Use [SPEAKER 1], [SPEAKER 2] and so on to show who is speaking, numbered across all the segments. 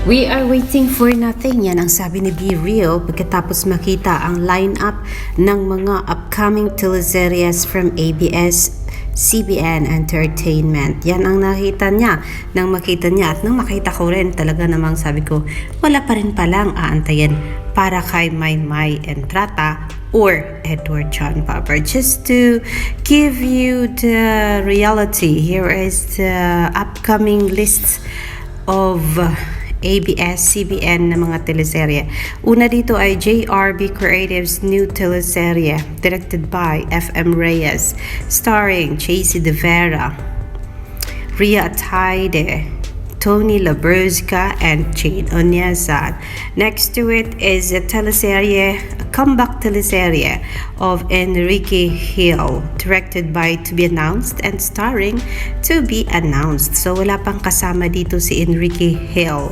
[SPEAKER 1] We are waiting for nothing. Yan ang sabi ni Be Real pagkatapos makita ang lineup ng mga upcoming teleseries from ABS-CBN Entertainment. Yan ang nakita niya. Nang makita niya at nang makita ko rin, talaga namang sabi ko, wala pa rin palang aantayin para kay Maymay Entrata or Edward John Popper. Just to give you the reality, here is the upcoming list of ABS-CBN na mga teleserye. Una dito ay JRB Creatives new teleserye directed by FM Reyes, starring Chasey De Vera, Ria Ataide, Tony Labrusca, and Jane Onyeza. Next to it is a teleserye, a comeback teleserye of Enrique Hill, directed by To Be Announced and starring To Be Announced. So wala pang kasama dito si Enrique Hill.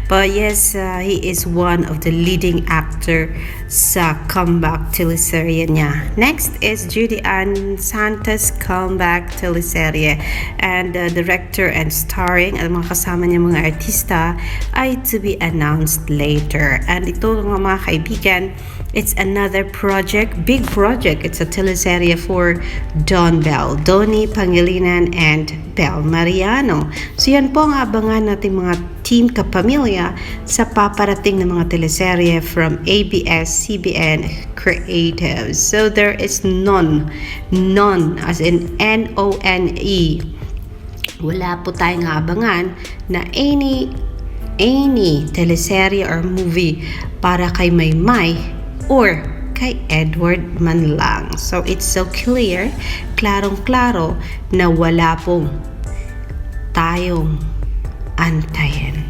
[SPEAKER 1] But yes, he is one of the leading actor sa comeback teleserye niya. Next is Judy Ann Santos comeback teleserye, and director and starring at mga kasama niya mga artista ay To Be Announced later. And ito mga kaibigan, it's another project, big project. It's a teleserye for Don Bell, Donnie Pangilinan, and Bel Mariano. So yan po ang abangan nating mga team kapamilya sa paparating na mga teleserye from ABS-CBN Creatives. So there is none as in N-O-N-E. Wala po tayong abangan na any teleserye or movie para kay Maymay or kay Edward man lang. So it's so clear, klarong-klaro na wala pong tayong antayin.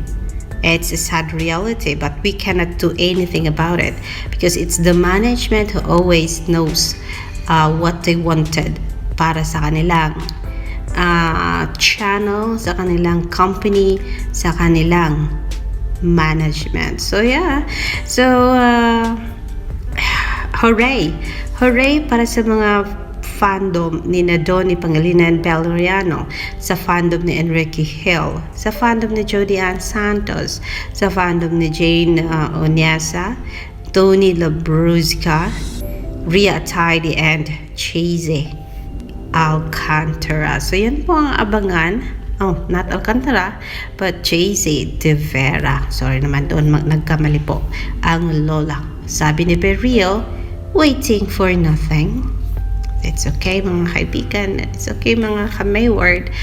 [SPEAKER 1] It's a sad reality, but we cannot do anything about it because it's the management who always knows what they wanted para sa kanilang channel, sa kanilang company, sa kanilang management. So yeah, so hooray para sa mga fandom ni Donnie Pangilinan, Bel Mariano, sa fandom ni Enrique Hill, sa fandom ni Judy Ann Santos, sa fandom ni Jane Onyeza, Tony Labrusca, Ria Ataide, and Chasey Alcantara. So yan po ang abangan. Oh, not Alcantara, but Chasey De Vera. Sorry naman, doon nagkamali po ang lola. Sabi ni Be Real, waiting for nothing. It's okay mga kaibigan, it's okay mga ka-Mayward.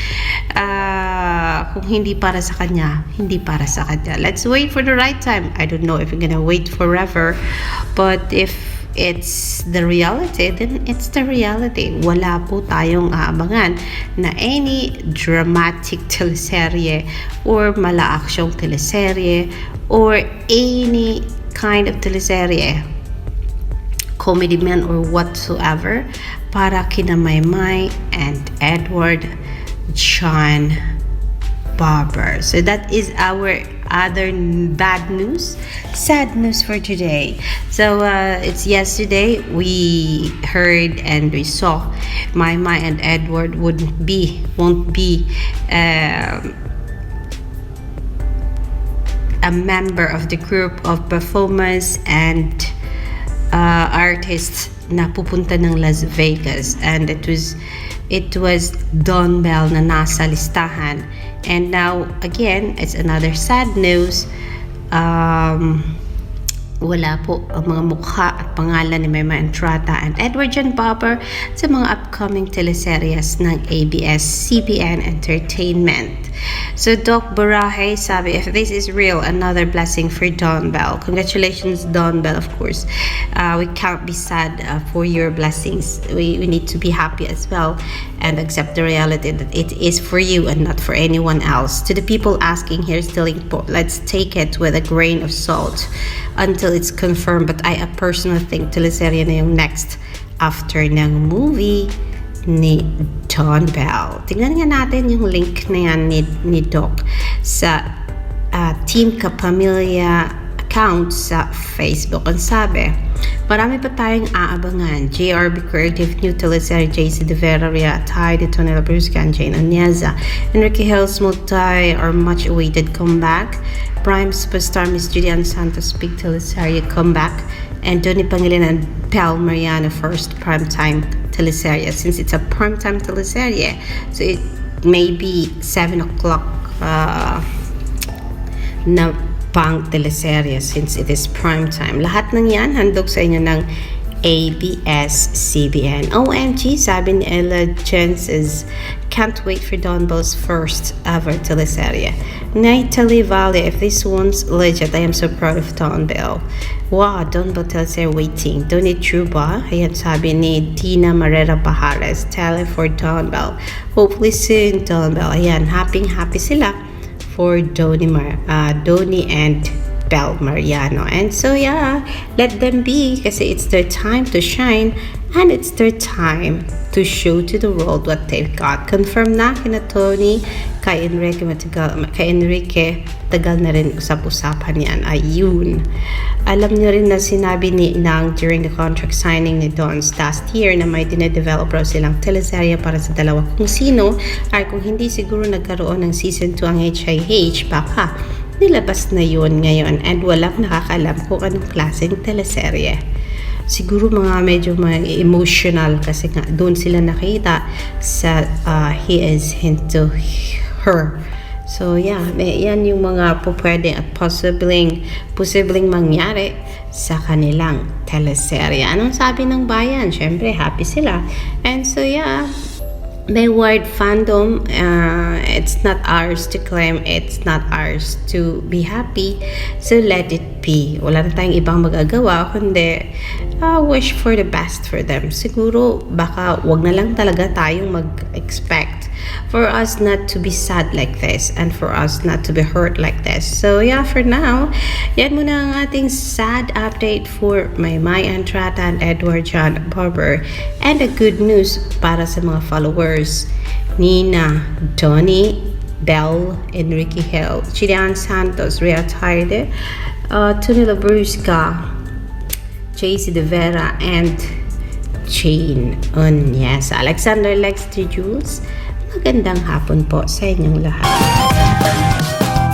[SPEAKER 1] Kung hindi para sa kanya, hindi para sa kanya. Let's wait for the right time. I don't know if we're gonna wait forever, but if it's the reality, then it's the reality. Wala po tayong aabangan na any dramatic teleserye or mala-aksyong teleserye or any kind of teleserye, comedy man or whatsoever, para kina Maymay and Edward John Popper. So that is our other bad news, sad news for today. So it's yesterday we heard and we saw Maymay and Edward won't be a member of the group of performers and artists na pupunta ng Las Vegas, and it was Don Bell na nasa listahan. And now again, it's another sad news. Wala po ang mga mukha at pangalan ni Maymay Entrata and Edward John Popper sa mga upcoming teleseries ng ABS-CBN Entertainment. So Doc Baraje sabi, if this is real, another blessing for Don Bell. Congratulations Don Bell, of course. We can't be sad for your blessings. We need to be happy as well and accept the reality that it is for you and not for anyone else. To the people asking, here's the link po. Let's take it with a grain of salt until it's confirmed. But I personally think teleserye na yung next after ng movie ni Don Bell. Tingnan nga natin yung link na yan ni Doc sa Team Kapamilya account sa Facebook. Ang sabi, marami pa tayong aabangan. JRB Creative new teleserye, Chasey De Vera, Ria Ataide, Tony Labrusca, and Jane Onyeza. Enrique Hill's multi or much awaited comeback Prime Superstar Miss Julian Santos Big Teleserye comeback, and Donnie Pangilinan and Bel Mariano first primetime teleserye. Since it's a primetime teleserye, so it may be 7 o'clock na pang teleserye since it is primetime. Lahat ng yan handog sa inyo ng ABS-CBN. OMG, sabi ni Ella Jenses, can't wait for Don Bell's first ever teleserye. Natalie Valle, if this one's legit, I am so proud of Don Bell. Wow, Don Bell teleserye waiting. Donnie Truba, ayan sabi ni Tina Marrera Pajares, tele for Don Bell. Hopefully soon, Don Bell. Ayan, happy sila for Donnie and Bel Mariano. And so yeah, let them be kasi it's their time to shine and it's their time to show to the world what they've got. Confirm na kina Tony, kay Enrique tagal na rin usap-usapan yan. Ayun. Alam niyo rin na sinabi ni Inang during the contract signing ni Dons last year na may dinedevelop raw silang teleserye para sa dalawa. Kung sino ay kung hindi siguro nagkaroon ng season 2 ang HIH, baka nilabas na yun ngayon and walang nakakalam kung anong klaseng teleserye. Siguro mga medyo emotional kasi nga doon sila nakita sa he is into her. So yeah, yan yung mga pwede at posibleng mangyari sa kanilang teleserye. Anong sabi ng bayan? Siyempre, happy sila. And so yeah, may word fandom, it's not ours to claim, it's not ours to be happy, so let it be. Wala na tayong ibang magagawa kundi wish for the best for them. Siguro baka wag na lang talaga tayong mag-expect for us not to be sad like this and for us not to be hurt like this. So yeah, for now, yan muna ang ating sad update for Maymay Entrata and Edward John Barber, and a good news para sa mga followers Nina, Donnie, Bel, Enrique Hill, Julian Santos, Rhea Tide, Tony Labrusca, JC De Vera, and Jane Onyesa. Alexander Lex de Jules, magandang hapon po sa inyong lahat.